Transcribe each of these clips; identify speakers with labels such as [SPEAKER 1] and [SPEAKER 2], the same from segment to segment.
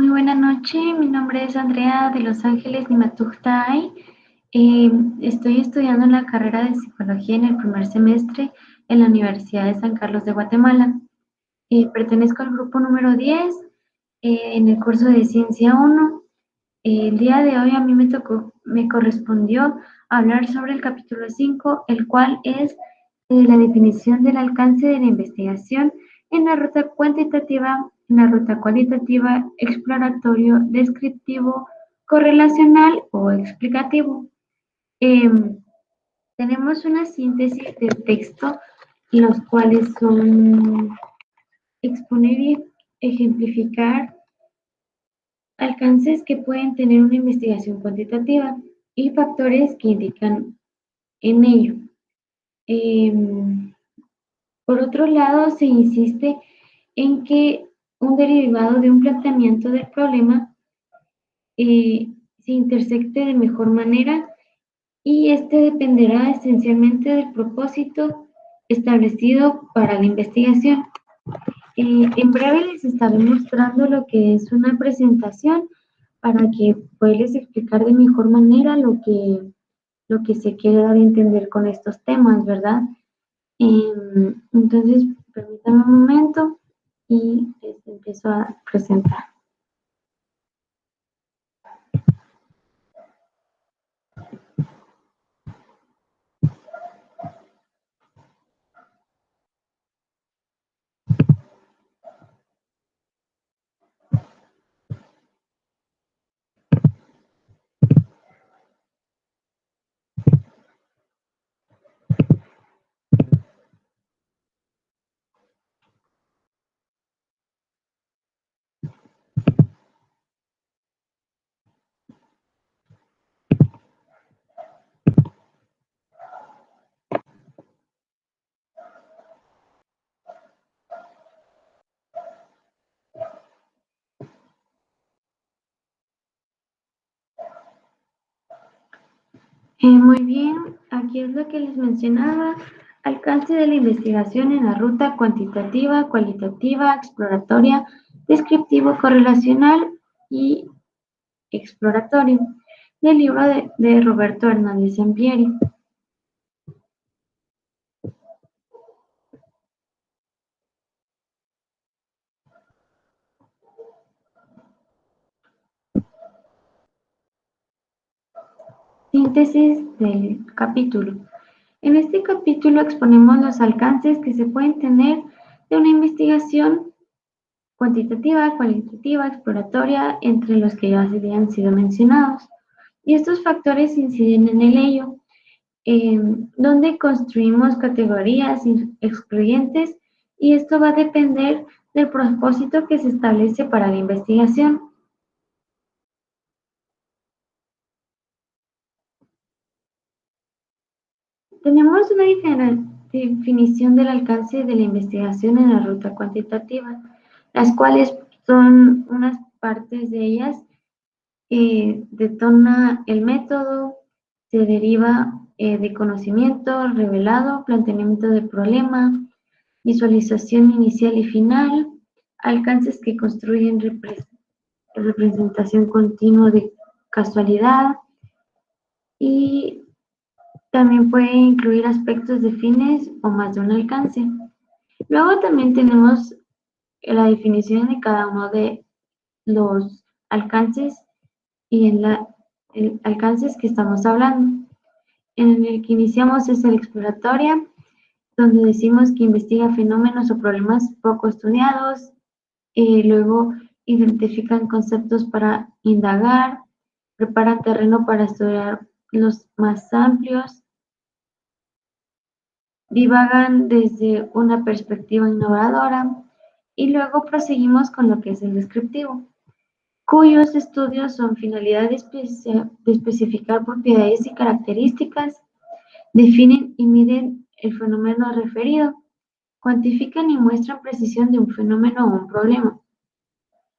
[SPEAKER 1] Muy buena noche, mi nombre es Andrea de Los Ángeles, Nimatujtay. Estoy estudiando la carrera de Psicología en el primer semestre en la Universidad de San Carlos de Guatemala. Pertenezco al grupo número 10 en el curso de Ciencia 1. El día de hoy a mí me correspondió hablar sobre el capítulo 5, el cual es la definición del alcance de la investigación en la ruta cuantitativa, en la ruta cualitativa, exploratorio, descriptivo, correlacional o explicativo. Tenemos una síntesis del texto, los cuales son exponer y ejemplificar alcances que pueden tener una investigación cuantitativa y factores que indican en ello. Por otro lado, se insiste en que un derivado de un planteamiento del problema se intersecte de mejor manera y este dependerá esencialmente del propósito establecido para la investigación. En breve les estaré mostrando lo que es una presentación para que puedas explicar de mejor manera lo que se quiere dar a entender con estos temas, ¿verdad? Entonces, permítanme un momento y les empiezo a presentar. Muy bien, aquí es lo que les mencionaba, alcance de la investigación en la ruta cuantitativa, cualitativa, exploratoria, descriptivo, correlacional y exploratorio, del libro de Roberto Hernández Sampieri. Síntesis del capítulo. En este capítulo exponemos los alcances que se pueden tener de una investigación cuantitativa, cualitativa, exploratoria, entre los que ya habían sido mencionados. Y estos factores inciden en el ello, donde construimos categorías excluyentes y esto va a depender del propósito que se establece para la investigación. Tenemos una definición del alcance de la investigación en la ruta cuantitativa, las cuales son unas partes de ellas. Detona el método, se deriva de conocimiento revelado, planteamiento del problema, visualización inicial y final, alcances que construyen representación continua de casualidad y también puede incluir aspectos de fines o más de un alcance. Luego también tenemos la definición de cada uno de los alcances y en alcances que estamos hablando. En el que iniciamos es el exploratoria, donde decimos que investiga fenómenos o problemas poco estudiados, luego identifican conceptos para indagar, preparan terreno para estudiar los más amplios, divagan desde una perspectiva innovadora y luego proseguimos con lo que es el descriptivo, cuyos estudios son finalidades de especificar propiedades y características, definen y miden el fenómeno referido, cuantifican y muestran precisión de un fenómeno o un problema.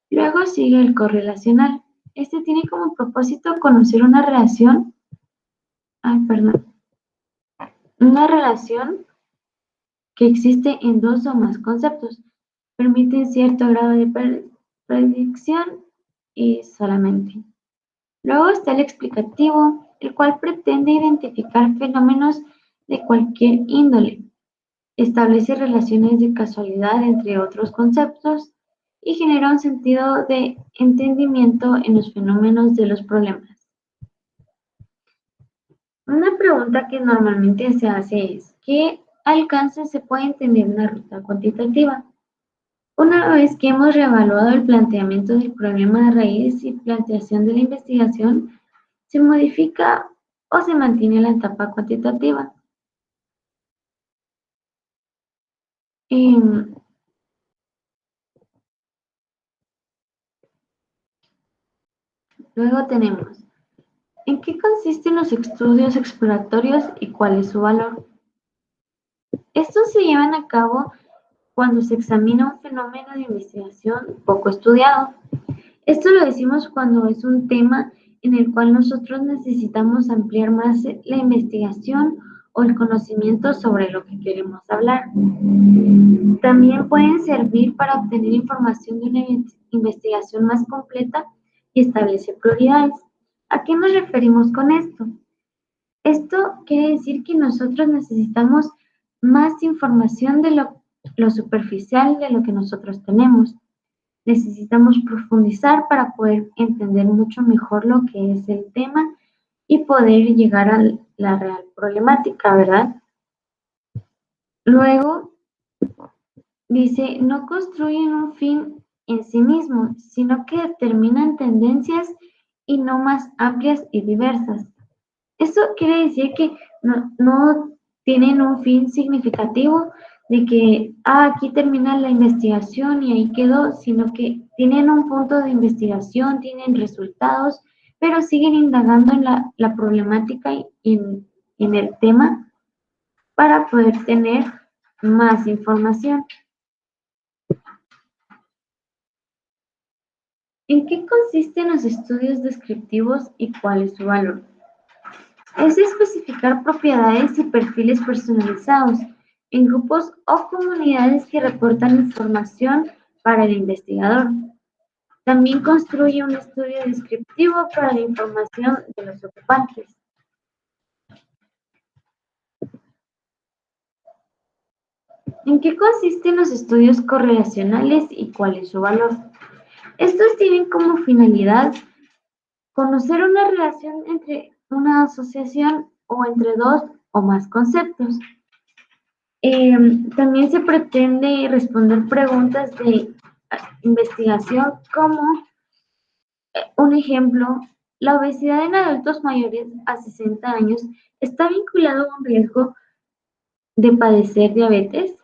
[SPEAKER 1] Luego sigue el correlacional. Este tiene como propósito conocer una relación que existe en dos o más conceptos, permiten cierto grado de predicción y solamente. Luego está el explicativo, el cual pretende identificar fenómenos de cualquier índole, establece relaciones de casualidad entre otros conceptos y genera un sentido de entendimiento en los fenómenos de los problemas. Una pregunta que normalmente se hace es, ¿qué alcance se puede entender una ruta cuantitativa? Una vez que hemos reevaluado el planteamiento del problema de raíz y planteación de la investigación, se modifica o se mantiene la etapa cuantitativa. Em, Luego tenemos, ¿en qué consisten los estudios exploratorios y cuál es su valor? Estos se llevan a cabo cuando se examina un fenómeno de investigación poco estudiado. Esto lo decimos cuando es un tema en el cual nosotros necesitamos ampliar más la investigación o el conocimiento sobre lo que queremos hablar. También pueden servir para obtener información de una investigación más completa y establecer prioridades. ¿A qué nos referimos con esto? Esto quiere decir que nosotros necesitamos más información de lo superficial de lo que nosotros tenemos. Necesitamos profundizar para poder entender mucho mejor lo que es el tema y poder llegar a la real problemática, ¿verdad? Luego dice, no construyen un fin en sí mismo, sino que determinan tendencias y no más amplias y diversas. Eso quiere decir que no tienen un fin significativo de que aquí termina la investigación y ahí quedó, sino que tienen un punto de investigación, tienen resultados, pero siguen indagando en la problemática y en el tema para poder tener más información. ¿En qué consisten los estudios descriptivos y cuál es su valor? Es especificar propiedades y perfiles personalizados en grupos o comunidades que reportan información para el investigador. También construye un estudio descriptivo para la información de los ocupantes. ¿En qué consisten los estudios correlacionales y cuál es su valor? Estos tienen como finalidad conocer una relación entre una asociación o entre dos o más conceptos. También se pretende responder preguntas de investigación como, un ejemplo, ¿la obesidad en adultos mayores a 60 años está vinculado a un riesgo de padecer diabetes?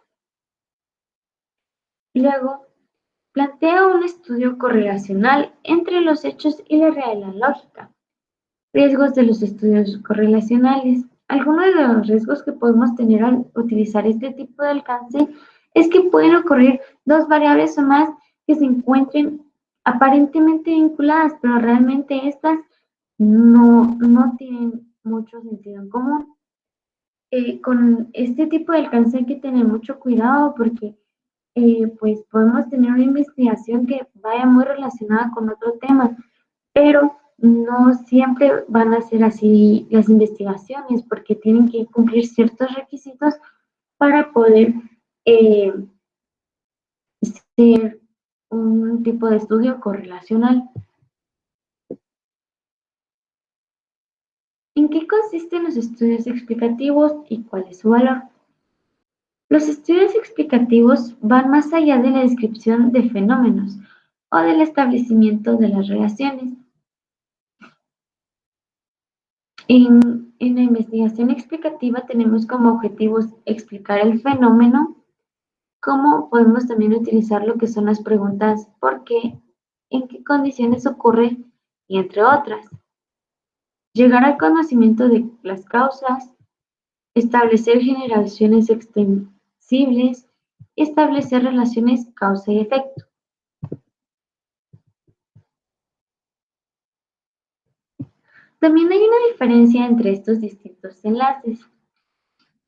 [SPEAKER 1] Luego, plantea un estudio correlacional entre los hechos y la realidad lógica. Riesgos de los estudios correlacionales. Algunos de los riesgos que podemos tener al utilizar este tipo de alcance es que pueden ocurrir dos variables o más que se encuentren aparentemente vinculadas, pero realmente estas no tienen mucho sentido en común. Con este tipo de alcance hay que tener mucho cuidado porque pues podemos tener una investigación que vaya muy relacionada con otro tema, pero no siempre van a ser así las investigaciones porque tienen que cumplir ciertos requisitos para poder eh, ser un tipo de estudio correlacional. ¿En qué consisten los estudios explicativos y cuál es su valor? Los estudios explicativos van más allá de la descripción de fenómenos o del establecimiento de las relaciones. En la investigación explicativa tenemos como objetivos explicar el fenómeno, cómo podemos también utilizar lo que son las preguntas ¿por qué? ¿En qué condiciones ocurre? Y entre otras. Llegar al conocimiento de las causas, establecer generaciones extensibles y establecer relaciones causa y efecto. También hay una diferencia entre estos distintos enlaces,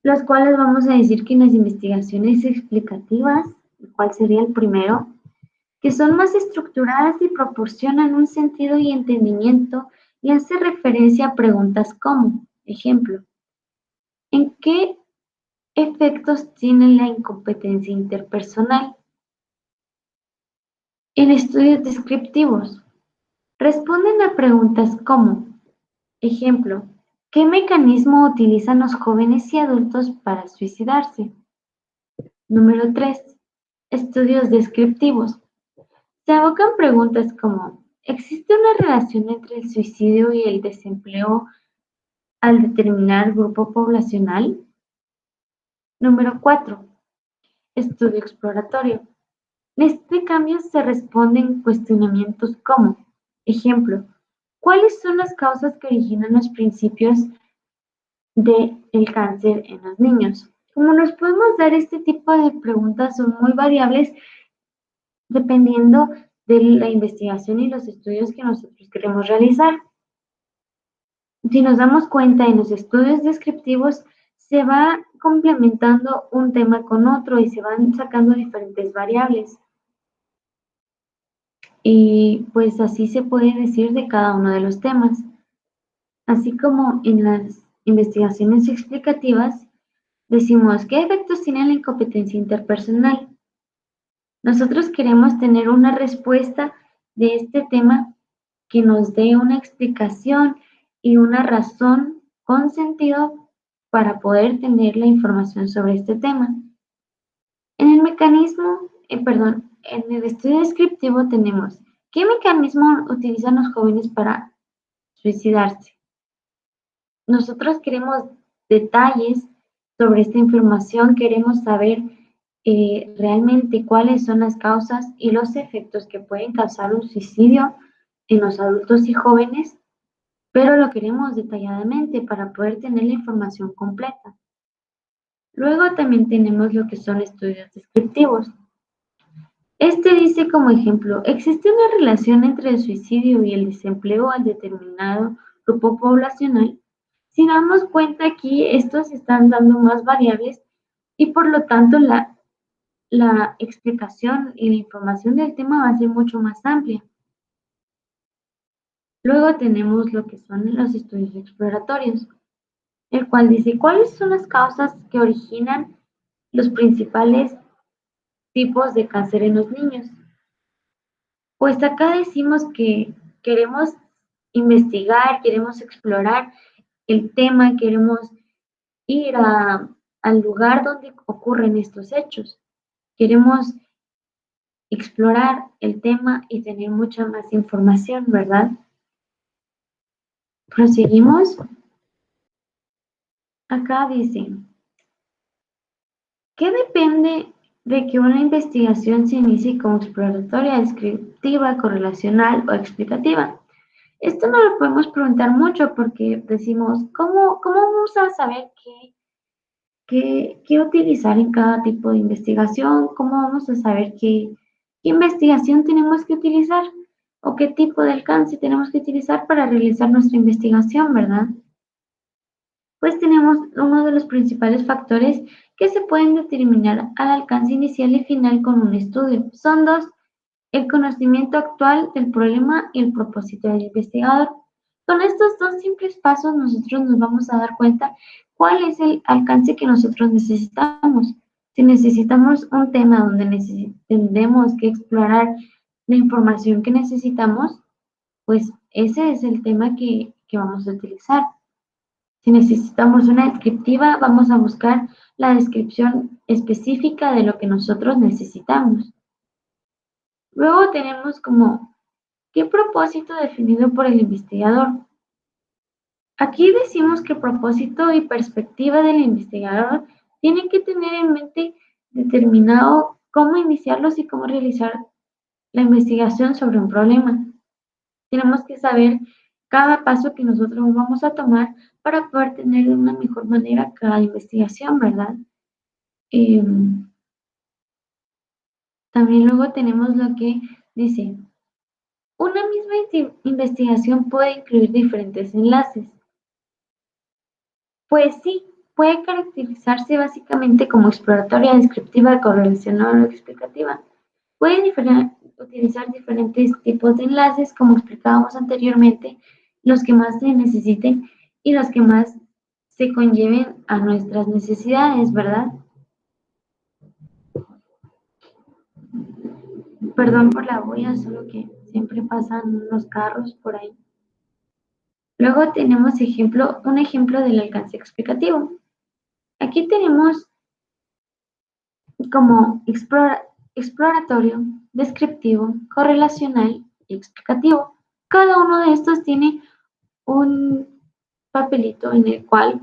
[SPEAKER 1] los cuales vamos a decir que en las investigaciones explicativas, ¿cuál sería el primero? que son más estructuradas y proporcionan un sentido y entendimiento y hace referencia a preguntas como, ejemplo, ¿en qué efectos tiene la incompetencia interpersonal? En estudios descriptivos, responden a preguntas como, ejemplo, ¿qué mecanismo utilizan los jóvenes y adultos para suicidarse? Número 3. Estudios descriptivos. Se abocan preguntas como, ¿existe una relación entre el suicidio y el desempleo al determinar grupo poblacional? Número 4. Estudio exploratorio. En este cambio se responden cuestionamientos como, ejemplo, ¿cuáles son las causas que originan los principios del cáncer en los niños? Como nos podemos dar, este tipo de preguntas son muy variables dependiendo de la investigación y los estudios que nosotros queremos realizar. Si nos damos cuenta, en los estudios descriptivos se va complementando un tema con otro y se van sacando diferentes variables. Y pues así se puede decir de cada uno de los temas. Así como en las investigaciones explicativas, decimos, ¿qué efectos tiene la incompetencia interpersonal? Nosotros queremos tener una respuesta de este tema que nos dé una explicación y una razón con sentido para poder tener la información sobre este tema. En el en el estudio descriptivo tenemos, ¿qué mecanismo utilizan los jóvenes para suicidarse? Nosotros queremos detalles sobre esta información, queremos saber realmente cuáles son las causas y los efectos que pueden causar un suicidio en los adultos y jóvenes, pero lo queremos detalladamente para poder tener la información completa. Luego también tenemos lo que son estudios descriptivos. Este dice como ejemplo, existe una relación entre el suicidio y el desempleo al determinado grupo poblacional. Si nos damos cuenta aquí, estos están dando más variables y por lo tanto la explicación y la información del tema va a ser mucho más amplia. Luego tenemos lo que son los estudios exploratorios, el cual dice cuáles son las causas que originan los principales tipos de cáncer en los niños. Pues acá decimos que queremos investigar, queremos explorar el tema, queremos ir al lugar donde ocurren estos hechos. Queremos explorar el tema y tener mucha más información, ¿verdad? Proseguimos. Acá dice, ¿qué depende de que una investigación se inicie como exploratoria, descriptiva, correlacional o explicativa? Esto no lo podemos preguntar mucho porque decimos, ¿cómo vamos a saber qué utilizar en cada tipo de investigación? ¿Cómo vamos a saber qué investigación tenemos que utilizar? ¿O qué tipo de alcance tenemos que utilizar para realizar nuestra investigación, verdad? Pues tenemos uno de los principales factores que se pueden determinar al alcance inicial y final con un estudio. Son dos: el conocimiento actual del problema y el propósito del investigador. Con estos dos simples pasos nosotros nos vamos a dar cuenta cuál es el alcance que nosotros necesitamos. Si necesitamos un tema donde tendremos que explorar la información que necesitamos, pues ese es el tema que vamos a utilizar. Si necesitamos una descriptiva, vamos a buscar la descripción específica de lo que nosotros necesitamos. Luego tenemos como, ¿qué propósito definido por el investigador? Aquí decimos que propósito y perspectiva del investigador tienen que tener en mente determinado cómo iniciarlos y cómo realizar la investigación sobre un problema. Tenemos que saber cada paso que nosotros vamos a tomar para poder tener de una mejor manera cada investigación, ¿verdad? También luego tenemos lo que dice, una misma investigación puede incluir diferentes enlaces. Pues sí, puede caracterizarse básicamente como exploratoria, descriptiva, correlacional o explicativa. Pueden utilizar diferentes tipos de enlaces, como explicábamos anteriormente, los que más se necesiten y los que más se conlleven a nuestras necesidades, ¿verdad? Perdón por la bulla, solo que siempre pasan los carros por ahí. Luego tenemos un ejemplo del alcance explicativo. Aquí tenemos como exploratorio, descriptivo, correlacional y explicativo. Cada uno de estos tiene un papelito en el cual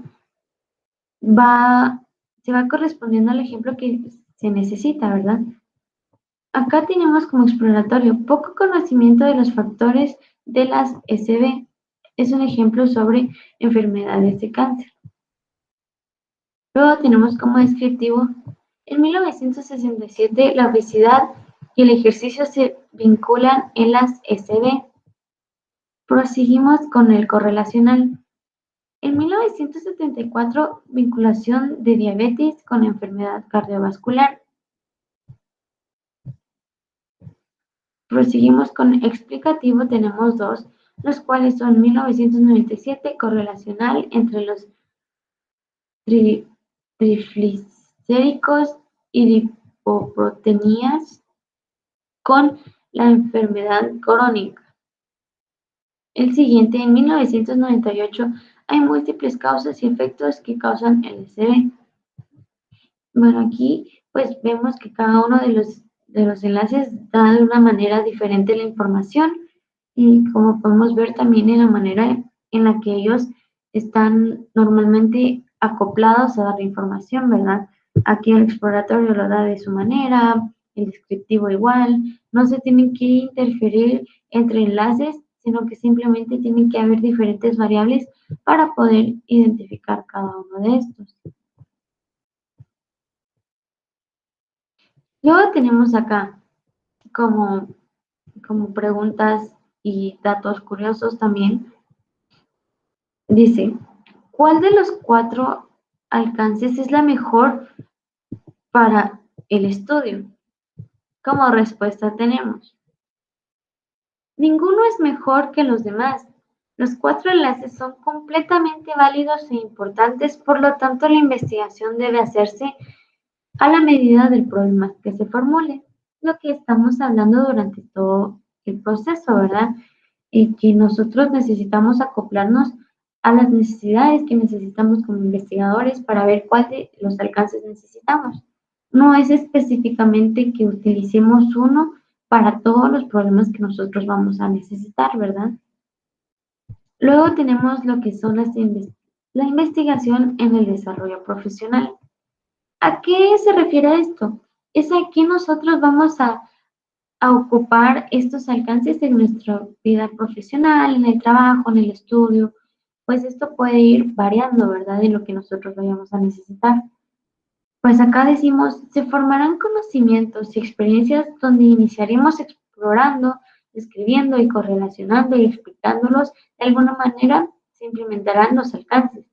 [SPEAKER 1] se va correspondiendo al ejemplo que se necesita, ¿verdad? Acá tenemos como exploratorio poco conocimiento de los factores de las SB. Es un ejemplo sobre enfermedades de cáncer. Luego tenemos como descriptivo, en 1967 la obesidad y el ejercicio se vinculan en las SB. Proseguimos con el correlacional. En 1974, vinculación de diabetes con enfermedad cardiovascular. Proseguimos con explicativo, tenemos dos, los cuales son 1997, correlacional entre los triglicéridos y lipoproteínas con la enfermedad crónica. El siguiente, en 1998, hay múltiples causas y efectos que causan LSD. Bueno, aquí pues vemos que cada uno de los enlaces da de una manera diferente la información y como podemos ver también en la manera en la que ellos están normalmente acoplados a dar la información, ¿verdad? Aquí el exploratorio lo da de su manera, el descriptivo igual, no se tienen que interferir entre enlaces, sino que simplemente tienen que haber diferentes variables para poder identificar cada uno de estos. Luego tenemos acá como, como preguntas y datos curiosos también. Dice, ¿cuál de los cuatro alcances es la mejor para el estudio? Como respuesta tenemos, ninguno es mejor que los demás. Los cuatro enlaces son completamente válidos e importantes, por lo tanto la investigación debe hacerse a la medida del problema que se formule. Lo que estamos hablando durante todo el proceso, ¿verdad? Y que nosotros necesitamos acoplarnos a las necesidades que necesitamos como investigadores para ver cuál de los alcances necesitamos. No es específicamente que utilicemos uno para todos los problemas que nosotros vamos a necesitar, ¿verdad? Luego tenemos lo que son la investigación en el desarrollo profesional. ¿A qué se refiere esto? Es a que nosotros vamos a ocupar estos alcances en nuestra vida profesional, en el trabajo, en el estudio, pues esto puede ir variando, ¿verdad? En lo que nosotros vayamos a necesitar. Pues acá decimos, se formarán conocimientos y experiencias donde iniciaremos explorando, escribiendo y correlacionando y explicándolos. De alguna manera se implementarán los alcances.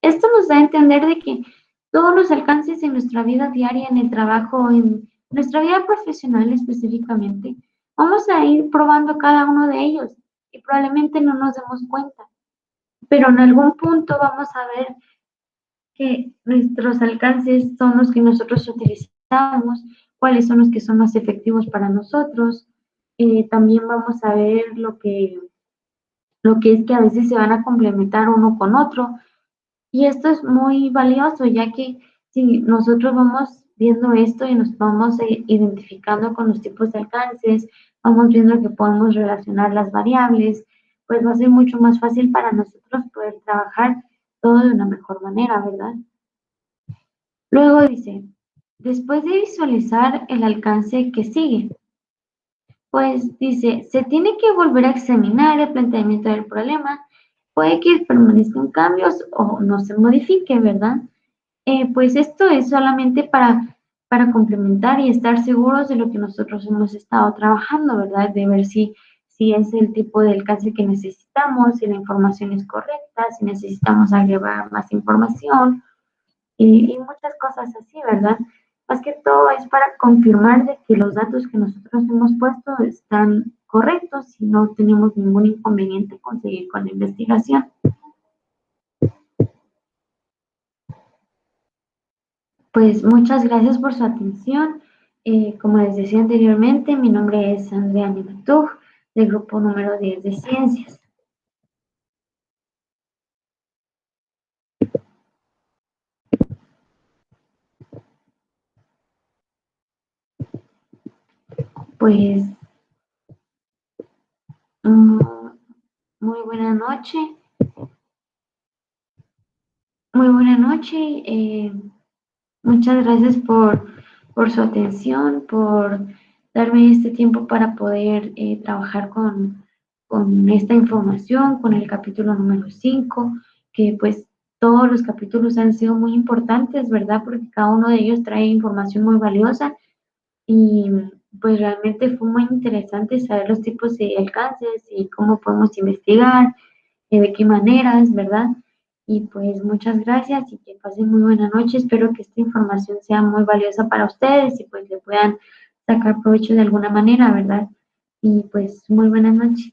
[SPEAKER 1] Esto nos da a entender de que todos los alcances en nuestra vida diaria, en el trabajo, en nuestra vida profesional específicamente, vamos a ir probando cada uno de ellos y probablemente no nos demos cuenta, pero en algún punto vamos a ver que nuestros alcances son los que nosotros utilizamos, cuáles son los que son más efectivos para nosotros. También vamos a ver lo que es que a veces se van a complementar uno con otro. Y esto es muy valioso, ya que si nosotros vamos viendo esto y nos vamos identificando con los tipos de alcances, vamos viendo que podemos relacionar las variables, pues va a ser mucho más fácil para nosotros poder trabajar todo de una mejor manera, ¿verdad? Luego dice, después de visualizar el alcance que sigue, pues dice, se tiene que volver a examinar el planteamiento del problema, puede que permanezcan cambios o no se modifique, ¿verdad? Pues esto es solamente para complementar y estar seguros de lo que nosotros hemos estado trabajando, ¿verdad? De ver si es el tipo de alcance que necesitamos, si la información es correcta, si necesitamos agregar más información y muchas cosas así, ¿verdad? Más que todo es para confirmar de que los datos que nosotros hemos puesto están correctos y no tenemos ningún inconveniente con seguir con la investigación. Pues muchas gracias por su atención. Como les decía anteriormente, mi nombre es Andrea Nimatug, del grupo número 10 de Ciencias. Pues mm, muy buena noche, muy buena noche. Muchas gracias por su atención, por darme este tiempo para poder trabajar con esta información, con el capítulo número 5, que pues todos los capítulos han sido muy importantes, ¿verdad? Porque cada uno de ellos trae información muy valiosa y pues realmente fue muy interesante saber los tipos de alcances y cómo podemos investigar, de qué maneras, ¿verdad? Y pues muchas gracias y que pasen muy buena noche. Espero que esta información sea muy valiosa para ustedes y pues le puedan sacar provecho de alguna manera, ¿verdad? Y pues muy buenas noches.